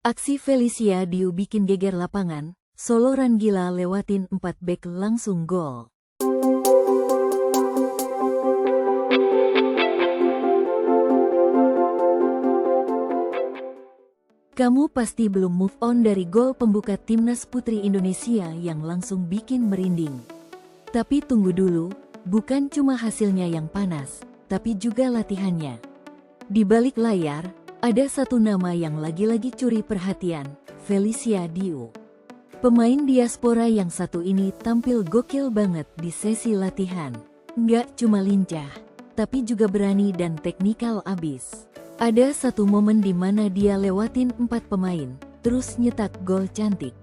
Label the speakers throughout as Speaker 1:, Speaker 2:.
Speaker 1: Aksi Felicia Diu bikin geger lapangan, soloran gila lewatin 4 bek langsung gol. Kamu pasti belum move on dari gol pembuka Timnas Putri Indonesia yang langsung bikin merinding. Tapi tunggu dulu, bukan cuma hasilnya yang panas, tapi juga latihannya. Di balik layar, ada satu nama yang lagi-lagi curi perhatian, Felicia Diu. Pemain diaspora yang satu ini tampil gokil banget di sesi latihan. Nggak cuma lincah, tapi juga berani dan teknikal abis. Ada satu momen di mana dia lewatin 4 pemain, terus nyetak gol cantik.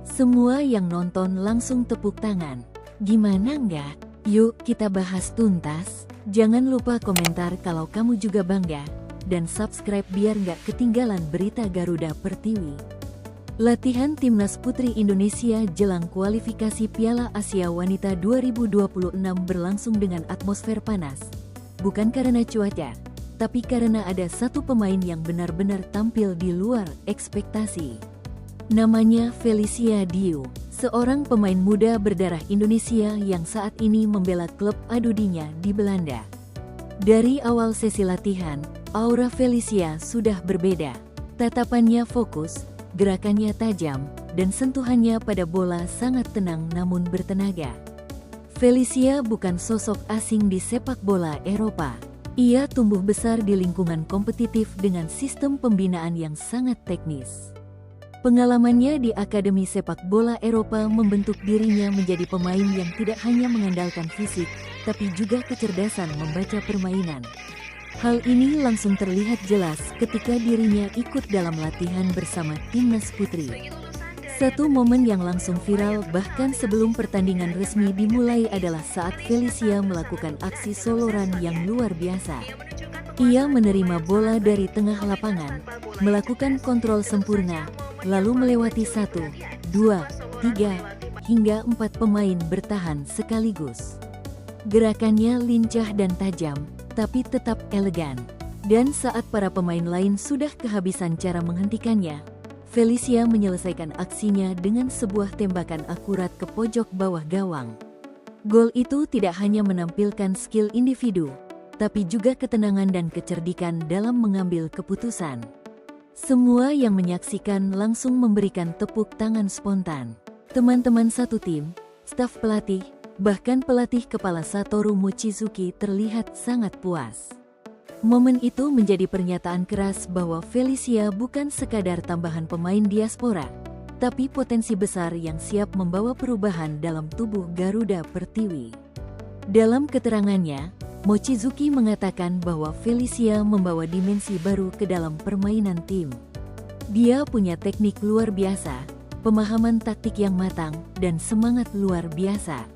Speaker 1: Semua yang nonton langsung tepuk tangan. Gimana nggak? Yuk kita bahas tuntas. Jangan lupa komentar kalau kamu juga bangga. Dan subscribe biar nggak ketinggalan berita Garuda Pertiwi. Latihan Timnas Putri Indonesia jelang kualifikasi Piala Asia Wanita 2026 berlangsung dengan atmosfer panas. Bukan karena cuaca, tapi karena ada satu pemain yang benar-benar tampil di luar ekspektasi. Namanya Felicia Diu, seorang pemain muda berdarah Indonesia yang saat ini membela klub adudinya di Belanda. Dari awal sesi latihan, aura Felicia sudah berbeda. Tatapannya fokus, gerakannya tajam, dan sentuhannya pada bola sangat tenang namun bertenaga. Felicia bukan sosok asing di sepak bola Eropa. Ia tumbuh besar di lingkungan kompetitif dengan sistem pembinaan yang sangat teknis. Pengalamannya di Akademi Sepak Bola Eropa membentuk dirinya menjadi pemain yang tidak hanya mengandalkan fisik, tapi juga kecerdasan membaca permainan. Hal ini langsung terlihat jelas ketika dirinya ikut dalam latihan bersama Timnas Putri. Satu momen yang langsung viral bahkan sebelum pertandingan resmi dimulai adalah saat Felicia melakukan aksi soloran yang luar biasa. Ia menerima bola dari tengah lapangan, melakukan kontrol sempurna, lalu melewati 1, 2, 3, hingga 4 pemain bertahan sekaligus. Gerakannya lincah dan tajam, tapi tetap elegan. Dan saat para pemain lain sudah kehabisan cara menghentikannya, Felicia menyelesaikan aksinya dengan sebuah tembakan akurat ke pojok bawah gawang. Gol itu tidak hanya menampilkan skill individu, tapi juga ketenangan dan kecerdikan dalam mengambil keputusan. Semua yang menyaksikan langsung memberikan tepuk tangan spontan. Teman-teman satu tim, staf pelatih, bahkan pelatih kepala Satoru Mochizuki terlihat sangat puas. Momen itu menjadi pernyataan keras bahwa Felicia bukan sekadar tambahan pemain diaspora, tapi potensi besar yang siap membawa perubahan dalam tubuh Garuda Pertiwi. Dalam keterangannya, Mochizuki mengatakan bahwa Felicia membawa dimensi baru ke dalam permainan tim. Dia punya teknik luar biasa, pemahaman taktik yang matang, dan semangat luar biasa.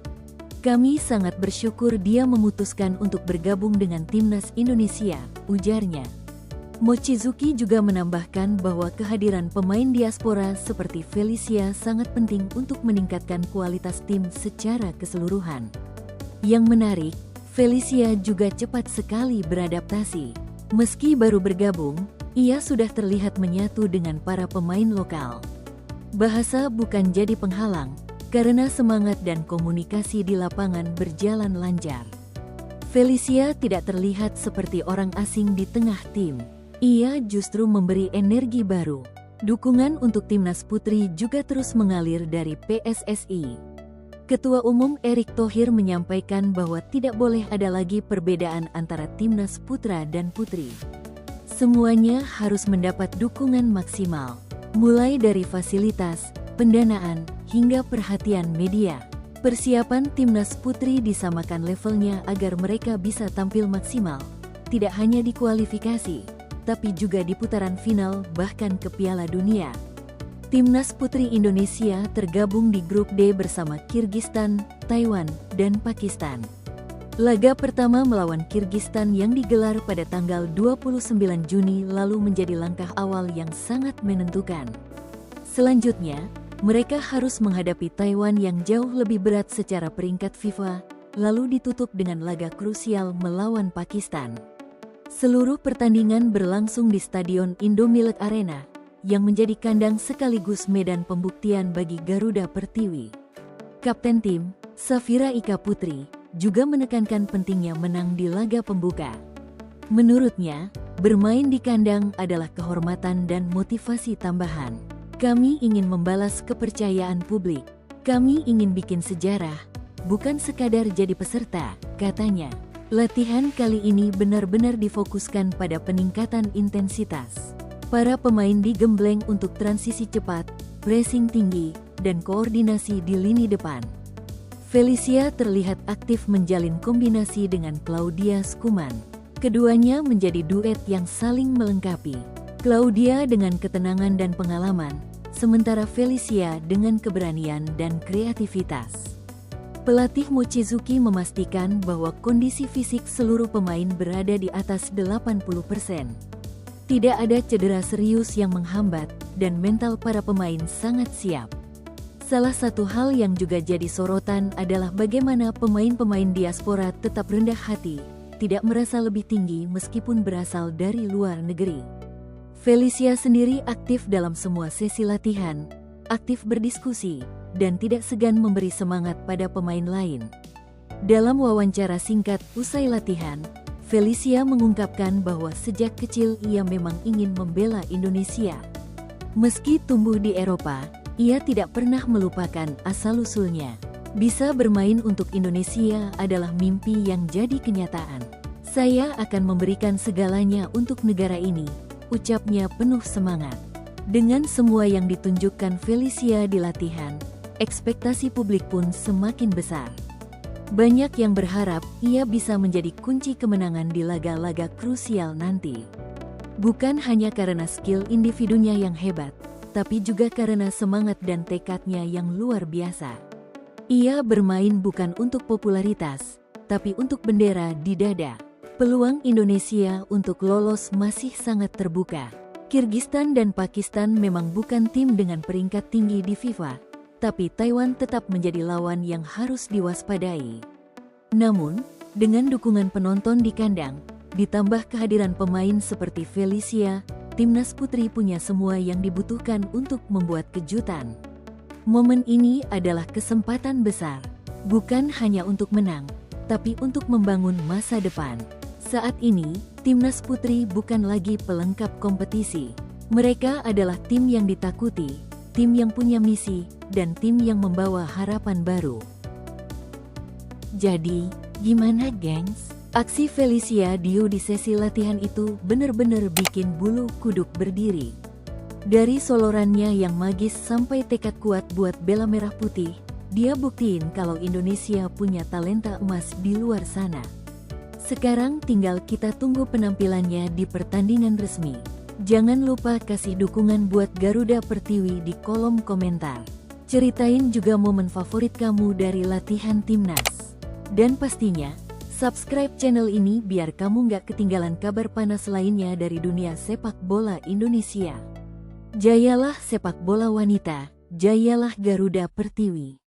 Speaker 1: Kami sangat bersyukur dia memutuskan untuk bergabung dengan Timnas Indonesia, ujarnya. Mochizuki juga menambahkan bahwa kehadiran pemain diaspora seperti Felicia sangat penting untuk meningkatkan kualitas tim secara keseluruhan. Yang menarik, Felicia juga cepat sekali beradaptasi. Meski baru bergabung, ia sudah terlihat menyatu dengan para pemain lokal. Bahasa bukan jadi penghalang, karena semangat dan komunikasi di lapangan berjalan lancar. Felicia tidak terlihat seperti orang asing di tengah tim. Ia justru memberi energi baru. Dukungan untuk Timnas Putri juga terus mengalir dari PSSI. Ketua Umum Erick Thohir menyampaikan bahwa tidak boleh ada lagi perbedaan antara Timnas Putra dan Putri. Semuanya harus mendapat dukungan maksimal, mulai dari fasilitas, pendanaan, hingga perhatian media. Persiapan Timnas Putri disamakan levelnya agar mereka bisa tampil maksimal, tidak hanya di kualifikasi, tapi juga di putaran final bahkan ke Piala Dunia. Timnas Putri Indonesia tergabung di grup D bersama Kirgistan, Taiwan, dan Pakistan. Laga pertama melawan Kirgistan yang digelar pada tanggal 29 Juni lalu menjadi langkah awal yang sangat menentukan. Selanjutnya, mereka harus menghadapi Taiwan yang jauh lebih berat secara peringkat FIFA, lalu ditutup dengan laga krusial melawan Pakistan. Seluruh pertandingan berlangsung di Stadion Indomilk Arena, yang menjadi kandang sekaligus medan pembuktian bagi Garuda Pertiwi. Kapten tim, Safira Ika Putri, juga menekankan pentingnya menang di laga pembuka. Menurutnya, bermain di kandang adalah kehormatan dan motivasi tambahan. Kami ingin membalas kepercayaan publik. Kami ingin bikin sejarah, bukan sekadar jadi peserta, katanya. Latihan kali ini benar-benar difokuskan pada peningkatan intensitas. Para pemain digembleng untuk transisi cepat, pressing tinggi, dan koordinasi di lini depan. Felicia terlihat aktif menjalin kombinasi dengan Claudia Skuman. Keduanya menjadi duet yang saling melengkapi. Claudia dengan ketenangan dan pengalaman, sementara Felicia dengan keberanian dan kreativitas. Pelatih Mochizuki memastikan bahwa kondisi fisik seluruh pemain berada di atas 80%. Tidak ada cedera serius yang menghambat, dan mental para pemain sangat siap. Salah satu hal yang juga jadi sorotan adalah bagaimana pemain-pemain diaspora tetap rendah hati, tidak merasa lebih tinggi meskipun berasal dari luar negeri. Felicia sendiri aktif dalam semua sesi latihan, aktif berdiskusi, dan tidak segan memberi semangat pada pemain lain. Dalam wawancara singkat usai latihan, Felicia mengungkapkan bahwa sejak kecil ia memang ingin membela Indonesia. Meski tumbuh di Eropa, ia tidak pernah melupakan asal-usulnya. Bisa bermain untuk Indonesia adalah mimpi yang jadi kenyataan. Saya akan memberikan segalanya untuk negara ini, ucapnya penuh semangat. Dengan semua yang ditunjukkan Felicia di latihan, ekspektasi publik pun semakin besar. Banyak yang berharap ia bisa menjadi kunci kemenangan di laga-laga krusial nanti. Bukan hanya karena skill individunya yang hebat, tapi juga karena semangat dan tekadnya yang luar biasa. Ia bermain bukan untuk popularitas, tapi untuk bendera di dada. Peluang Indonesia untuk lolos masih sangat terbuka. Kirgistan dan Pakistan memang bukan tim dengan peringkat tinggi di FIFA, tapi Taiwan tetap menjadi lawan yang harus diwaspadai. Namun, dengan dukungan penonton di kandang, ditambah kehadiran pemain seperti Felicia, timnas putri punya semua yang dibutuhkan untuk membuat kejutan. Momen ini adalah kesempatan besar, bukan hanya untuk menang, tapi untuk membangun masa depan. Saat ini, timnas putri bukan lagi pelengkap kompetisi. Mereka adalah tim yang ditakuti, tim yang punya misi, dan tim yang membawa harapan baru. Jadi, gimana gengs? Aksi Felicia Diu di sesi latihan itu benar-benar bikin bulu kuduk berdiri. Dari solorannya yang magis sampai tekad kuat buat bela merah putih, dia buktiin kalau Indonesia punya talenta emas di luar sana. Sekarang tinggal kita tunggu penampilannya di pertandingan resmi. Jangan lupa kasih dukungan buat Garuda Pertiwi di kolom komentar. Ceritain juga momen favorit kamu dari latihan timnas. Dan pastinya, subscribe channel ini biar kamu nggak ketinggalan kabar panas lainnya dari dunia sepak bola Indonesia. Jayalah sepak bola wanita, jayalah Garuda Pertiwi.